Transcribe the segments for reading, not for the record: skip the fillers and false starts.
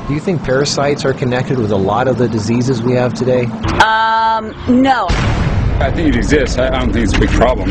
Do you think parasites are connected with a lot of the diseases we have today? No. I think it exists. I don't think it's a big problem.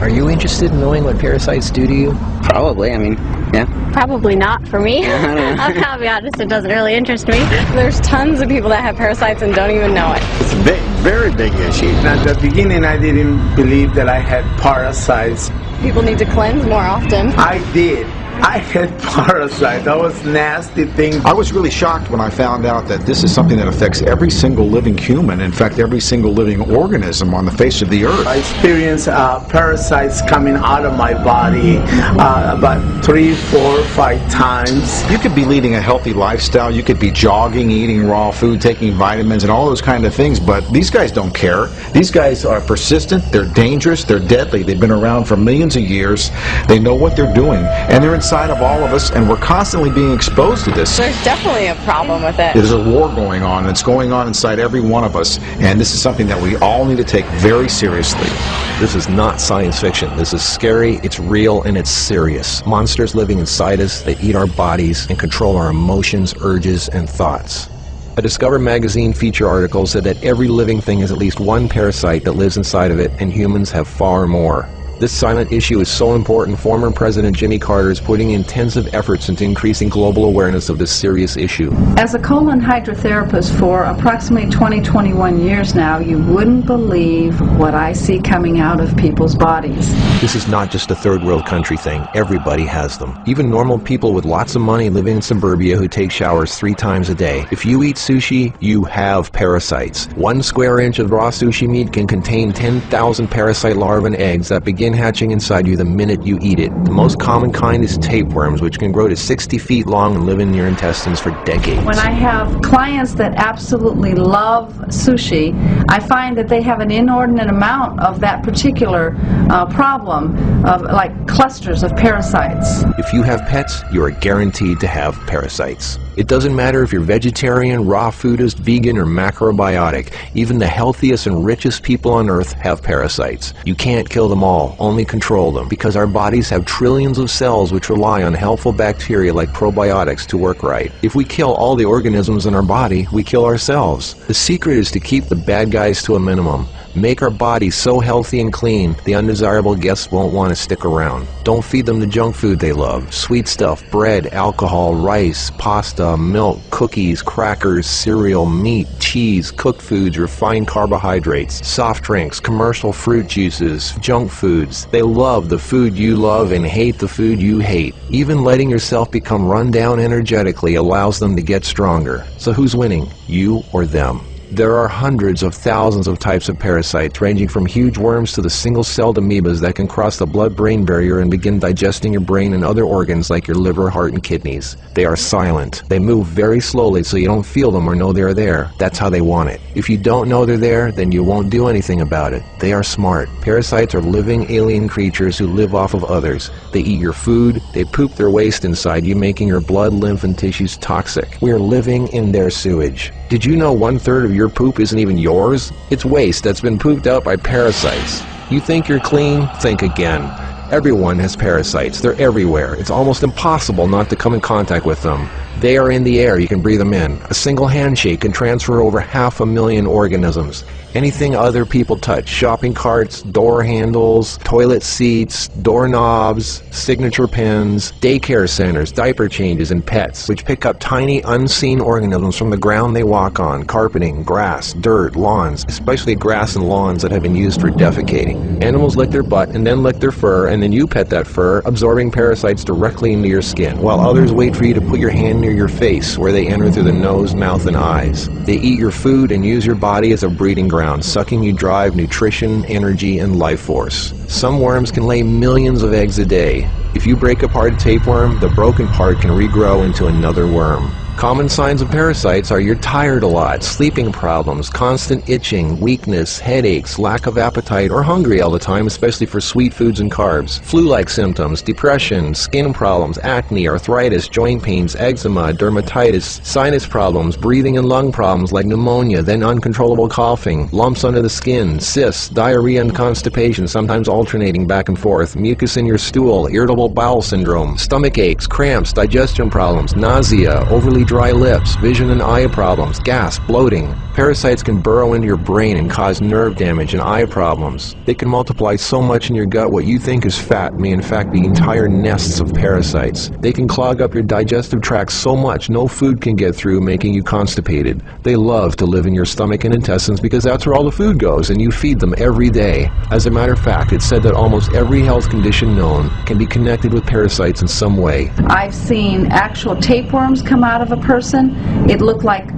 Are you interested in knowing what parasites do to you? Probably, I mean, yeah. Probably not for me. I'll be honest, it doesn't really interest me. There's tons of people that have parasites and don't even know it. It's a very big issue. At the beginning, I didn't believe that I had parasites. People need to cleanse more often. I did. I had parasites. That was nasty thing. I was really shocked when I found out that this is something that affects every single living human, in fact every single living organism on the face of the earth. I experienced parasites coming out of my body about 3, 4, 5 times. You could be leading a healthy lifestyle, you could be jogging, eating raw food, taking vitamins and all those kind of things, but these guys don't care. These guys are persistent, they're dangerous, they're deadly, they've been around for millions of years, they know what they're doing, and they're inside of all of us, and we're constantly being exposed to this. There's definitely a problem with it. There's a war going on, and it's going on inside every one of us, and this is something that we all need to take very seriously. This is not science fiction. This is scary, it's real, and it's serious. Monsters living inside us, they eat our bodies and control our emotions, urges, and thoughts. A Discover magazine feature article said that every living thing has at least one parasite that lives inside of it, and humans have far more. This silent issue is so important, former President Jimmy Carter is putting intensive efforts into increasing global awareness of this serious issue. As a colon hydrotherapist for approximately 21 years now, you wouldn't believe what I see coming out of people's bodies. This is not just a third world country thing. Everybody has them. Even normal people with lots of money living in suburbia who take showers 3 times a day. If you eat sushi, you have parasites. 1 square inch of raw sushi meat can contain 10,000 parasite larvae and eggs that begin hatching inside you the minute you eat it. The most common kind is tapeworms, which can grow to 60 feet long and live in your intestines for decades. When I have clients that absolutely love sushi, I find that they have an inordinate amount of that particular problem of like clusters of parasites. If you have pets, you are guaranteed to have parasites. It doesn't matter if you're vegetarian, raw foodist, vegan, or macrobiotic. Even the healthiest and richest people on earth have parasites. You can't kill them all, only control them, because our bodies have trillions of cells which rely on helpful bacteria like probiotics to work right. If we kill all the organisms in our body, we kill ourselves. The secret is to keep the bad guys to a minimum. Make our bodies so healthy and clean, the undesirable guests won't want to stick around. Don't feed them the junk food they love. Sweet stuff, bread, alcohol, rice, pasta, milk, cookies, crackers, cereal, meat, cheese, cooked foods, refined carbohydrates, soft drinks, commercial fruit juices, junk foods. They love the food you love and hate the food you hate. Even letting yourself become run down energetically allows them to get stronger. So who's winning, you or them? There are hundreds of thousands of types of parasites, ranging from huge worms to the single-celled amoebas that can cross the blood-brain barrier and begin digesting your brain and other organs like your liver, heart, and kidneys. They are silent. They move very slowly so you don't feel them or know they're there. That's how they want it. If you don't know they're there, then you won't do anything about it. They are smart. Parasites are living alien creatures who live off of others. They eat your food. They poop their waste inside you, making your blood, lymph, and tissues toxic. We are living in their sewage. Did you know 1/3 of your poop isn't even yours? It's waste that's been pooped out by parasites. You think you're clean? Think again. Everyone has parasites. They're everywhere. It's almost impossible not to come in contact with them. They are in the air. You can breathe them in. A single handshake can transfer over 500,000 organisms. Anything other people touch, shopping carts, door handles, toilet seats, doorknobs, signature pens, daycare centers, diaper changes, and pets, which pick up tiny unseen organisms from the ground they walk on, carpeting, grass, dirt, lawns, especially grass and lawns that have been used for defecating. Animals lick their butt and then lick their fur, and then you pet that fur, absorbing parasites directly into your skin, while others wait for you to put your hand near your face, where they enter through the nose, mouth, and eyes. They eat your food and use your body as a breeding ground, sucking you dry of nutrition, energy, and life force. Some worms can lay millions of eggs a day. If you break apart a tapeworm, the broken part can regrow into another worm. Common signs of parasites are you're tired a lot, sleeping problems, constant itching, weakness, headaches, lack of appetite, or hungry all the time, especially for sweet foods and carbs, flu-like symptoms, depression, skin problems, acne, arthritis, joint pains, eczema, dermatitis, sinus problems, breathing and lung problems like pneumonia, then uncontrollable coughing, lumps under the skin, cysts, diarrhea and constipation, sometimes alternating back and forth, mucus in your stool, irritable irritable bowel syndrome, stomach aches, cramps, digestion problems, nausea, overly dry lips, vision and eye problems, gas, bloating. Parasites can burrow into your brain and cause nerve damage and eye problems. They can multiply so much in your gut what you think is fat may in fact be entire nests of parasites. They can clog up your digestive tract so much no food can get through, making you constipated. They love to live in your stomach and intestines because that's where all the food goes, and you feed them every day. As a matter of fact, it's said that almost every health condition known can be connected with parasites in some way. I've seen actual tapeworms come out of a person. It looked like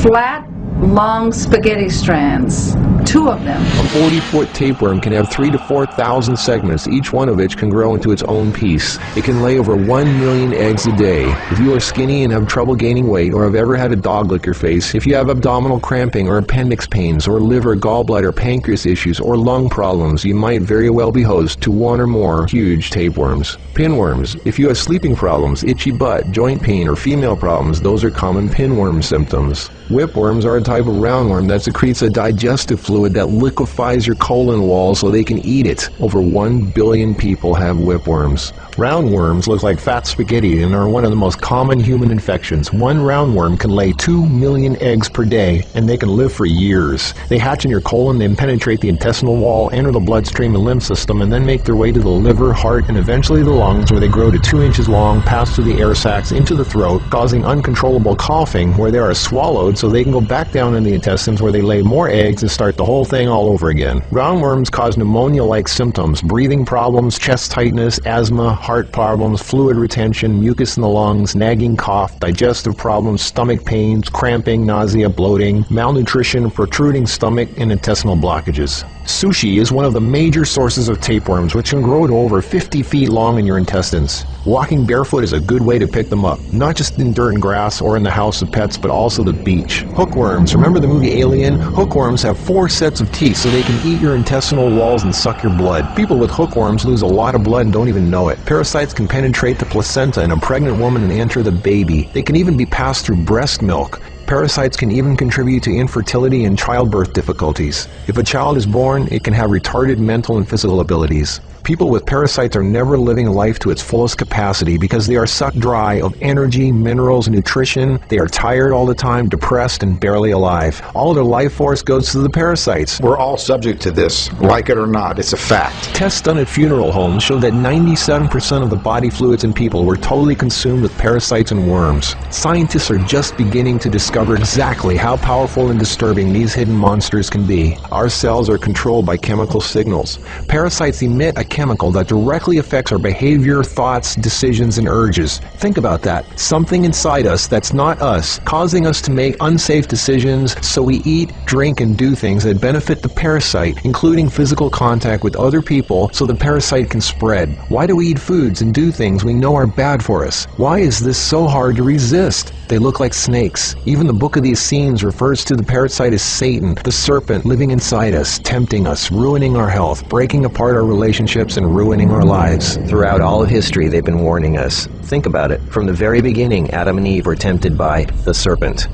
flat, long spaghetti strands. 2 of them. A 40-foot tapeworm can have 3,000 to 4,000 segments, each one of which can grow into its own piece. It can lay over 1 million eggs a day. If you are skinny and have trouble gaining weight, or have ever had a dog lick your face, if you have abdominal cramping or appendix pains, or liver, gallbladder, pancreas issues, or lung problems, you might very well be host to 1 or more huge tapeworms. Pinworms. If you have sleeping problems, itchy butt, joint pain, or female problems, those are common pinworm symptoms. Whipworms are a type of roundworm that secretes a digestive fluid that liquefies your colon wall so they can eat it. Over 1 billion people have whipworms. Roundworms look like fat spaghetti and are one of the most common human infections. One roundworm can lay 2 million eggs per day, and they can live for years. They hatch in your colon, then penetrate the intestinal wall, enter the bloodstream and lymph system, and then make their way to the liver, heart, and eventually the lungs, where they grow to 2 inches long, pass through the air sacs into the throat, causing uncontrollable coughing, where they are swallowed so they can go back down in the intestines, where they lay more eggs and start the whole thing all over again. Roundworms cause pneumonia-like symptoms, breathing problems, chest tightness, asthma, heart problems, fluid retention, mucus in the lungs, nagging cough, digestive problems, stomach pains, cramping, nausea, bloating, malnutrition, protruding stomach, and intestinal blockages. Sushi is one of the major sources of tapeworms, which can grow to over 50 feet long in your intestines. Walking barefoot is a good way to pick them up, not just in dirt and grass or in the house of pets, but also the beach. Hookworms. Remember the movie Alien? Hookworms have 4 sets of teeth so they can eat your intestinal walls and suck your blood. People with hookworms lose a lot of blood and don't even know it. Parasites can penetrate the placenta in a pregnant woman and enter the baby. They can even be passed through breast milk. Parasites can even contribute to infertility and childbirth difficulties. If a child is born, it can have retarded mental and physical abilities. People with parasites are never living life to its fullest capacity because they are sucked dry of energy, minerals, and nutrition. They are tired all the time, depressed, and barely alive. All their life force goes to the parasites. We're all subject to this, like it or not. It's a fact. Tests done at funeral homes show that 97% of the body fluids in people were totally consumed with parasites and worms. Scientists are just beginning to discover exactly how powerful and disturbing these hidden monsters can be. Our cells are controlled by chemical signals. Parasites emit a chemical that directly affects our behavior, thoughts, decisions, and urges. Think about that. Something inside us that's not us, causing us to make unsafe decisions, so we eat, drink, and do things that benefit the parasite, including physical contact with other people so the parasite can spread. Why do we eat foods and do things we know are bad for us? Why is this so hard to resist? They look like snakes. Even the Book of the Essenes refers to the parasite as Satan, the serpent living inside us, tempting us, ruining our health, breaking apart our relationships, and ruining our lives. Throughout all of history, they've been warning us. Think about it. From the very beginning, Adam and Eve were tempted by the serpent.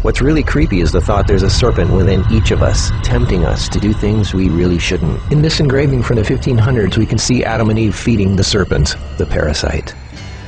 What's really creepy is the thought there's a serpent within each of us, tempting us to do things we really shouldn't. In this engraving from the 1500s, we can see Adam and Eve feeding the serpent, the parasite.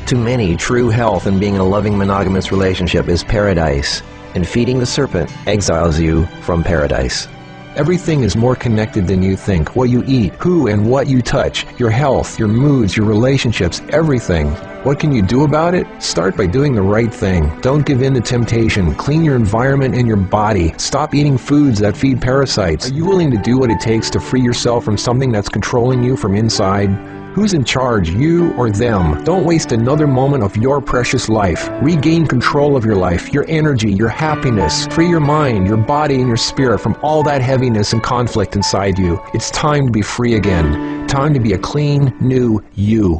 To many, true health and being in a loving monogamous relationship is paradise, and feeding the serpent exiles you from paradise. Everything is more connected than you think. What you eat, who and what you touch, your health, your moods, your relationships, everything. What can you do about it? Start by doing the right thing. Don't give in to temptation. Clean your environment and your body. Stop eating foods that feed parasites. Are you willing to do what it takes to free yourself from something that's controlling you from inside? Who's in charge, you or them? Don't waste another moment of your precious life. Regain control of your life, your energy, your happiness. Free your mind, your body, and your spirit from all that heaviness and conflict inside you. It's time to be free again. Time to be a clean, new you.